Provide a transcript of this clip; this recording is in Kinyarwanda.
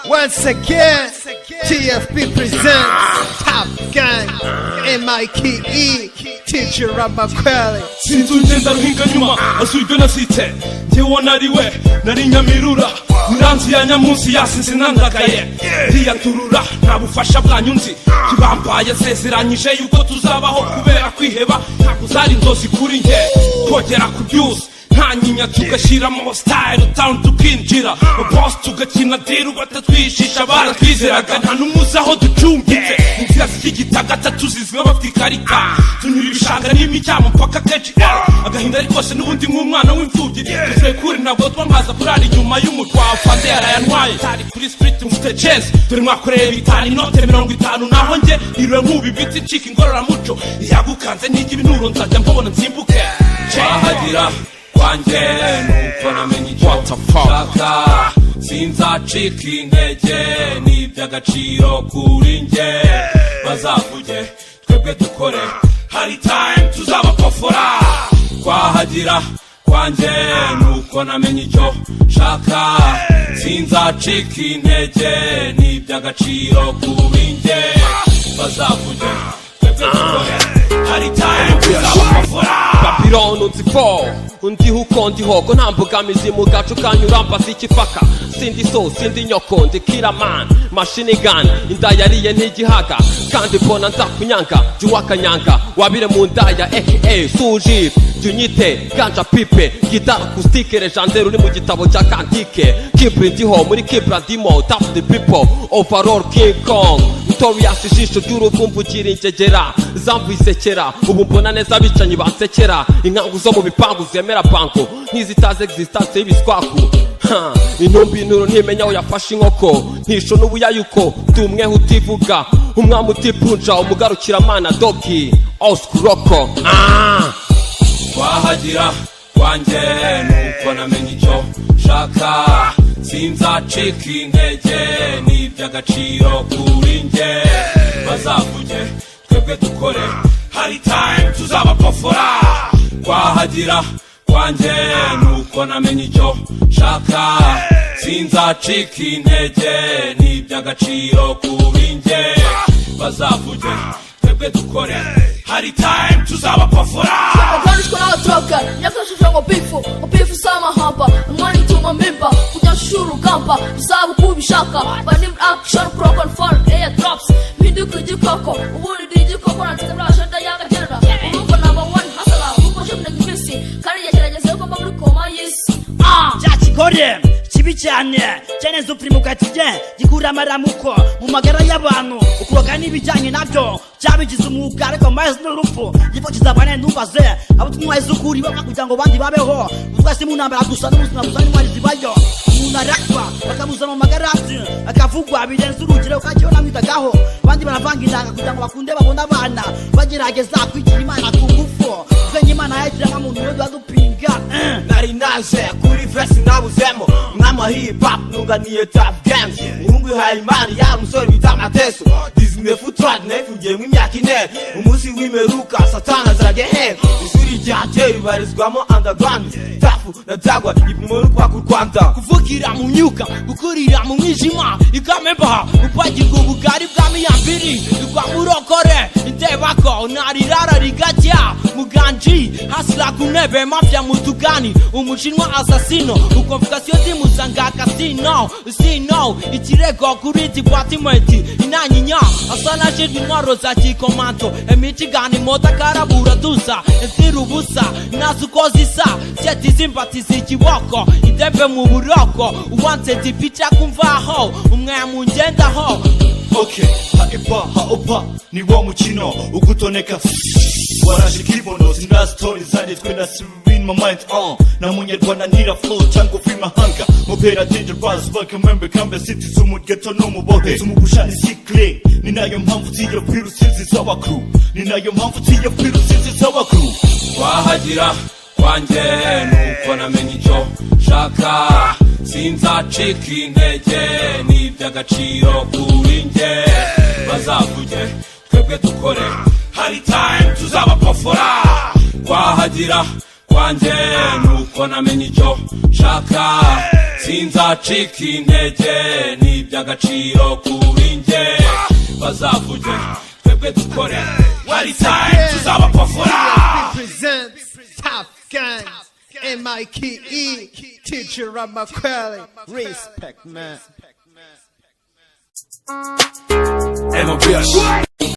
Once again, TFP presents Top Gun, MIKE, teacher of my quality. Since ugenda ruhinga nyuma asubyo nasite ntewe nariwe nari nyamirura Muranzi ya nyamunsi yasinze nandagaye ndiyaturura nta bufasha bwanyunzi kibambaye sezeranyije yuko tuzabaho kubera kwiheba ntakuzari inzozi kuri nge kogera kubyusa ntanyinya tugashiramo style town tukinjira boss tugakina deal batatwishisha baratwizeraga nta numuza aho ducumbitse inzira z'igitagata tuzizwe bafitikarika tunyura ibishanga n'imicyamo mpaka keji agahinda ari kose n'ubundi nk'umwana w'imfubyi tuvuye kuri ntabwo twamaza kurara inyuma y'umutwa fande yarayantwaye tari kuri street mfite chance dore mwakoreye bitanu inote 50 naho nge irwe nk'ubi biti ncika ingororamuco yagukanze n'igi ibinuro nzajya mbona nzimbuke kwahagira kwanje nuko namenye icyo nshaka sinzacika intege n'iby'agaciro kuri nge bazavuge twebwe dukore hari time tuzabapofora kwahagira kwanje nuko namenye icyo nshaka sinzacika intege n'iby'agaciro kuri nge bazavuge twebwe dukore hari time tuzabapofora Babylon utifo undiho uko ndihogo nta mbogamizi mu gacu kanyura mbaza ikipaka sindi so sindi nyoko ndikira man machine gun inda yariye ntigihaga kandi mbona nzakunyanga juwakanyanga wabire mu ndaya aka suji junyite ganja pipe gitara acoustic legendaire uri mu gitabo cya kantike kibri ndiho muri kibra dimo top the people overall king kong Victorious ijisho ry'uruvumvukira ingegera zamvu isekera ubu mbona neza bicanyi bansekera inkangu zo mu bipangu zemera banko nk'izitaze existence y'ibiswaku intumbi inturo ntimenya aho yafashe inkoko ntisho n'ubuyayuko tumweho utivuga umwami utipunja umugarukiramana dogi oskuroko kwahagira kwanje nuko namenye icyo nshaka sinzacika intege n'iby'agaciro kuri nge bazavuge twebwe dukore hari time tuzabapofora kwahagira kwanje nuko namenye icyo nshaka sinzacika intege n'iby'agaciro kuri nge bazavuge twebwe dukore hari time tuzabapofora Akanishwa na watoka nyakashusha ngopifu sama hapa mwani tuma mimba kujashuru gamba bisabu kubishaka banim action crock and fall air drops minduku jikoko ubuni dijikoko na tazabla shada yaka jera uruko number 1 hasala uruko shimne gibisi kari yashirageze uko mbaburi koma yes cyakigore kibi cyane cyane zuprimuka tije gikura maramuko mu magara y'abantu ukuroga n'ibijyanye nabyo cyabigize umwuga ariko maze n'urupfu gifo kizabane ndumbaze abo tumwaye ukuri baka kugira ngo bandi babeho twese mu ntambara gusa n'ubuzima gusa n'intwari zibayo umuntu arakwa bakamuza mu magara akavugwa birenze urugero kagiye namwitagaho bandi baravanga indanga kugira ngo bakunde babona abana bagerageza kwigira imana ku ngufu twenye imana yagira nk'umuntu wese wadupinga nari naje kuri verse nabuzemo mwama hip hop nunganiye Tuff gangs umuhungu yahaye imana ya musore bita Mateso Disney futrad nefugiye mw'imyaka ine umunsi w'imeruka satana zaragehe ishuri ryaje ribarizwamo underground Tuff na Dagwa ipimo kwa ku Rwanda kuvugira mu myuka gukurira mu mwijima ikamemba upagirwa ubugari bw'amiyambiri kwa murokore indebako narirara rigajya muganji hasla kunebe mafia mutugani umushinwa assassino ukonfukasiyo zimusanga casino sino ikirego kuri department inanyinya asana jidwi intwaro za kikomanto emitigani mota karabura dusa ensirubusa nazuzisa seti zimbatiza ikiboko idembe mu buroko uwanze dipicha kumvaho umwemu ngendaho okay haopa ni wo mukino ugutoneka waraje kibono zina story zanditswe na in my mind na munyarwanda ntira flow cyangwa free mahanga mupera dangerous bakamembe kambe city z'umugeto no mubohe zumugushani sikle ni nayo mpamvu tiyo virusi zawa crew ni nayo mpamvu tiyo virusi zawa crew kwahagira kwanje nuko namenye icyo nshaka sinzacika intege n'iby'agaciro kuri nge bazavuge twebwe dukore hari time tuzabapofora kwahagira kwanjye nuko namenye icyo nshaka sinzacika intege ni iby'agaciro kuri njye bazavuge twebwe dukore wari time tuzabapafura presents Tuff Gang, M.I.K.E. Teacher Ramakweli. Respect, man. MOBH